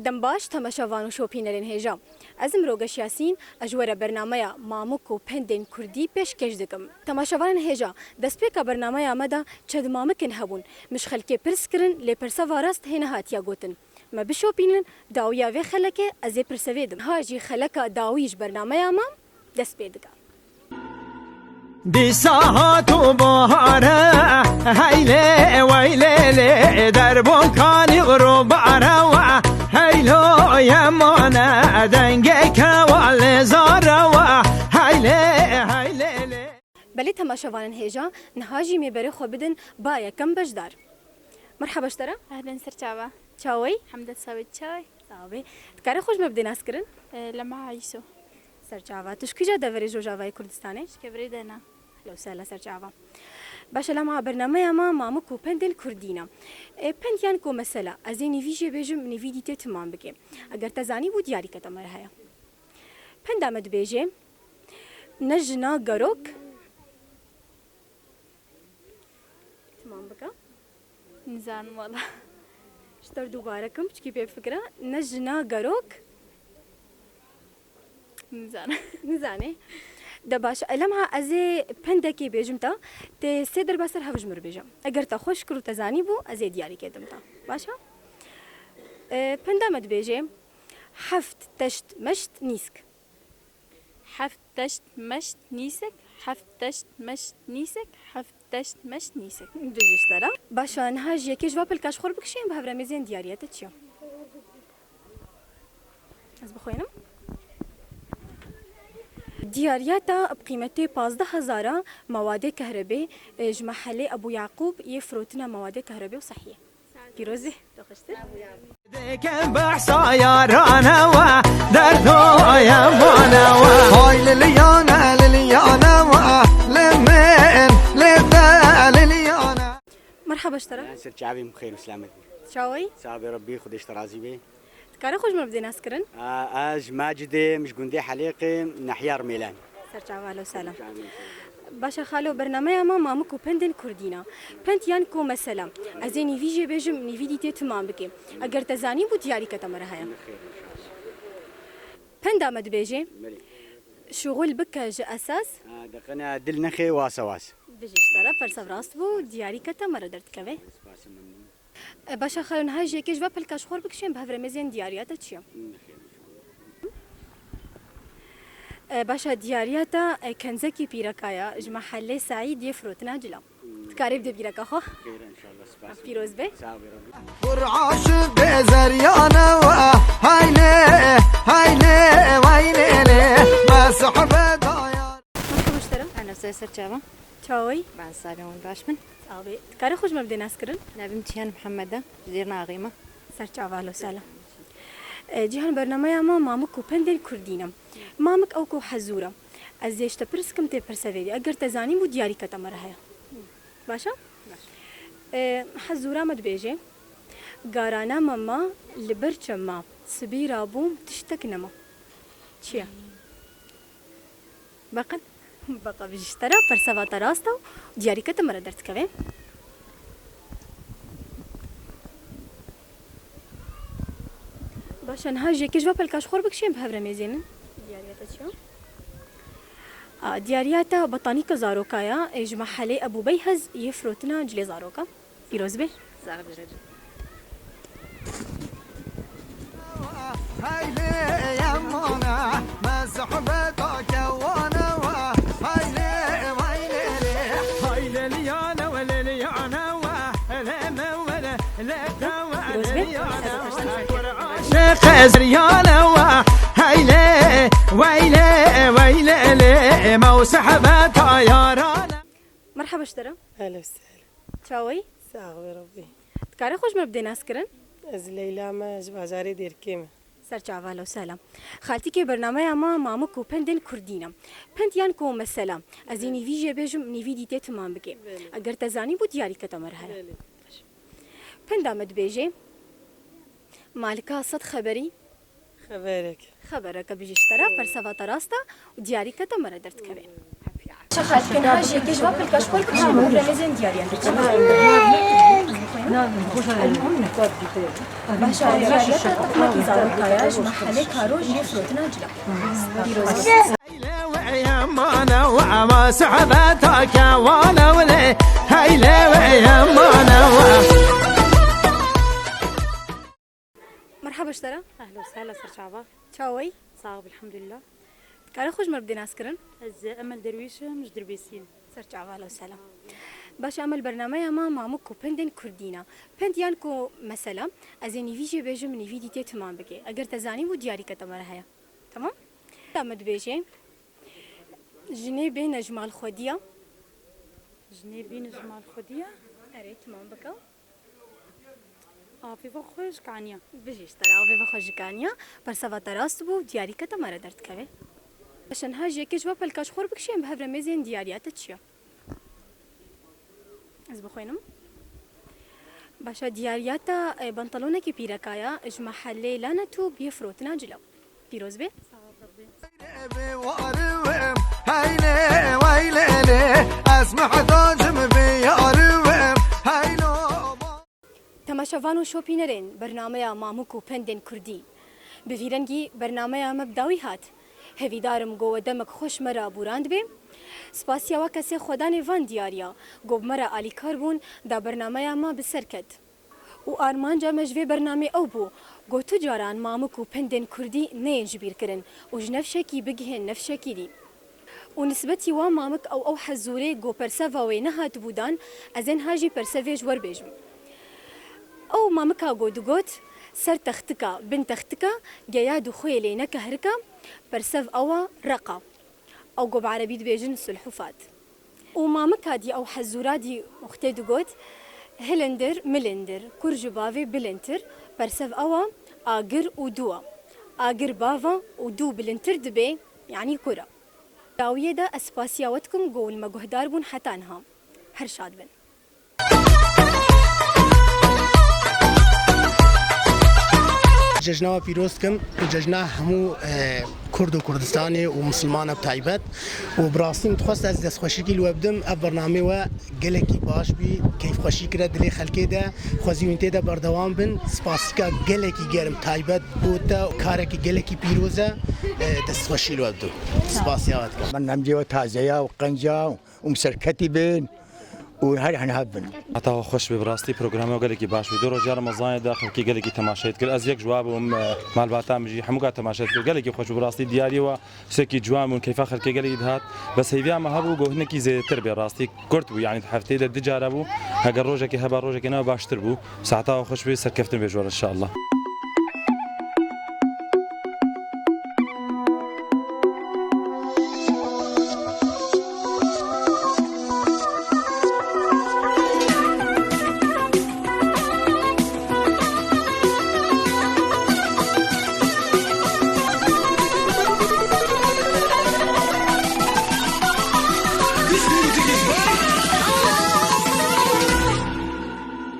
دمباش تماشاوان و شوپینرین هیجا از مروگش یاسین اجوره برنامه مامک و پندین کردی پیشکش دکم تماشاوان هیجا دست پیکا برنامه آمده چد مامکن هبون مش خلکی پرس کرن لی پرسا واراست هینه هاتیا گوتن ما بشوپینن داویا وی خلکه از پرسویدم هاجی خلکه داویش برنامه آمام دست پیدگا دی ساعتو بهاره هیله ویله در بنکانی غروب عروا هیلو یمانه دنگه کوال زاروا هیله بلی تماشاوان هیجا نهاجی میبره خو بدن با یکم بجدار مرحبا اشترا اهلا سرچاوا چاوی حمد سويت چای صافي تكاري خوش مبدي ناس كرن لما عيسو سرچاوا تشكي جا دوري جوجاوي كردستاني كبريدنا لو سهلا سرچاوا باش لما برنامه ما مامكو بندل كردينا بند كو مسألة ازي نيفيجي بيجم نيفيديتي تمام بكي اگر تزاني بو دياري كتمر هيا بند امد بيجي نجنا غروك تمام بكا نزان والله شتر دوباره کم چکی به فکره نجنا غروك نزانه دباش لمها ازي بندكي بيجمتا تي سيدر بسر هفجمر بيجم اگر تا خوش کرو تزاني بو ازي دياري كدمتا باشا بندامد بيجي حفت تشت مشت نيسك حفت تشت مشت نيسك حفت تشت مشت نيسك حفت تشت مشت نيسك بيجي اشترا باشا نهاج يكي جواب الكاش خور بكشين بهبره ميزين دياريات تشيو از بخوينم ديارياتا بقيمتي 15000 مواد كهرباء محل ابو يعقوب يفروتنا مواد كهرباء وصحيه بيروزي تخشتر ديكن بحصا يا رانا و دردو يا مانا و هاي لليانا و لمن لليانا مرحبا اشترا سرچاوي بخير وسلامت شاوي صابي ربي خديش ترازي بي تكاري خوش ما بدينا سكرن اج ماجدي مش قندي حليقي نحيار ميلان سرچاوا لو سلام باشا خالو برنامه ما مامكو بندن كردينا بنت يانكو مثلا ازي نيفيجي بيجم نيفيديتي تمام بكي اگر تزاني بو دياري كتمر هيا بند امد بيجي شغل بكج اساس دقنا دل نخي واسواس بيجي اشترى فرصه راست بو دياري كتمر درت كبه باشا خالو نهاجي كيش بابل كاش خور بكشين بهفر مزين دياريات تشيو باشا ديارياتا كنزكي بيركايا اج محل سعيد يفروتنا جلا تكاريب دي بيركا خو خير ان شاء الله سباس بيروز بي صابي ربي فرعاش بزريانا و هايلي ويلي ما صحبة داير مرحبا اشترا انا سرچاوا چاوي بعد سابون باشمن صافي تكاري خوش ما بدينا سكرن نبي امتحان محمد زيرنا عظيمه سرچاوا لو سلام جيهان برنامه ما مامك وبندل كردينا مامك او كو حزوره از يشت برسكم تي برسويدي اگر تزاني مو دياري كتمر هيا باشا حزوره مد بيجي غارانا ماما لبرچما سبيرا بوم تشتكنما چيا بقى بيشترى برسوا تراستا دياري كتمر درت كوي باش نهاجي كيش بابل كاش خور بكشين بهبره ميزين ديارياتا شو ديارياتا بطانيكا زاروكايا اج محلي ابو بيهز يفروتنا جلي زاروكا فيروز بي هايلي يا مانا ما صحبة كوانا و هايلي ويلي هايلي ليانا وليانا و لا ولا لا فيروز بي عاشق زريانة وهيلي ويلي ويلي لي موسحبة طيارانة. مرحبا اشترى. هلا وسهلا. چاوي؟ ساغوي ربي. تكاري خوش ما بدي ناسكرن؟ از ليلى ما جبا جاري دير كيما. سر چاوالا و سلام. خالتي که برنامه ما مامک و پندن کردینا. پندیان کو مثلا از این ویژه بجم نیویدی ته تمام بگه. اگر تزانی بود یاری کتا مرحله. پند آمد بیجه. مالکا صد خبری؟ خبرك بيجي اشترى فرسفة تراستا ودياري كتا مرة درت كمان شخص كان هاجي كجواب الكشكول كل مرة لازم دياري عندك باشا دياري تطلع كيزارو كاياج محلي كارو جيفروت ناجلا يا مانا وما سحبتك وانا ولي هيلي يا مانا مرحبا اشترى. اهلا وسهلا سر شعبان. چاوي؟ صعب الحمد لله. كاري خوش ما بدي ناسكرن؟ از امل درويش مش دربيسين. سر چاوالا و سلام. باش عمل برنامه ما مامک و پندن کردینا. پندیان کو مثلا از نیویجه بجم نیویدی ته تمام بگه. اگر تزانی بود دیاری کتا مرا هيا. تمام؟ تمد بيجي. جنبي نجمال خوديا. جنبي نجمال خوديا. اري تمام بكا. في بخوش كانيا. بيجي اشترى في بخوش كانيا. برسوا تراست بو دیاری کتا مرا درد كوي. عشان هاجي كي جواب الكاش خور بكشيم بهبر ميزين دياريات تشيا. از بخوينم. باشا ديارياتا بنطلونك بيركايا اج محلي لانتو بيفروت ناجلا. بيروز بي؟ هيلي ويلي لي اسمع دوجم بياروم هيلو تماشاوان و شوپینرین برنامه مامک و پندن کردی بویرنگی برنامه مبداوی هات هویدارم گو دمک خوش مرا بوراند بیم سپاسیا و کسی خودان وان دیاریا گو مرا آلی کاربون دا برنامه ما بسرکت و آرمان جا مجوی برنامه او بو گو تو جاران مامک و پندن کردی نینج بیر کرن و جنفشکی بگهن نفشکی دی و نسبتی و مامک او حزوره گو پرسوا و نهات بودان از این هاجی پرسویج ور بیجم او مامکا گودگوت سر تختکا بن تختکا جياد خويلي نكهركا برسف أوا رقا أو جو بعربي بيجن السلحفات ومامكا دي أو حزورا دي أختي دقوت هلندر ملندر كرجبافي بلنتر برسف أوا آجر ودوا آجر بافا ودو بلنتر دبي يعني كرة داوية دا أسباسياوتكم قول ما جهدار بون حتانها هرشاد بن ججنا پیروز کم و ججنا همو کرد و کردستانی و مسلمان بتایبت و براستی متخصص از دست خوشی کیلو بدم اب برنامه و گلکی باش بی کیف خوشی کرد دلی خلکی ده خوازیونته ده بردوام بن سپاسیکا گلکی گرم تایبت بوده کارکی گلکی پیروزه دست خوشی لو بدم سپاسیات کم من نمجي وتازيا وقنجا ومسركتي بين وهاي احنا هبن حتى خوش ببراستي برنامج قال لك باش بدور رجال رمضان داخل كي قال لك تماشيت كل ازيك جواب مال باتامجي حمقا تماشيت قال لك خوش ببراستي دياري وسكي جوام كيف اخر كي قال لك هات بس هي ما هبو جو هناك زي تربيه راستي كرت يعني حفتي دجاربو هاجر روجك هبا روجك انا باش تربو ساعتها خوش بي سركفتن بجوار ان شاء الله This music is right.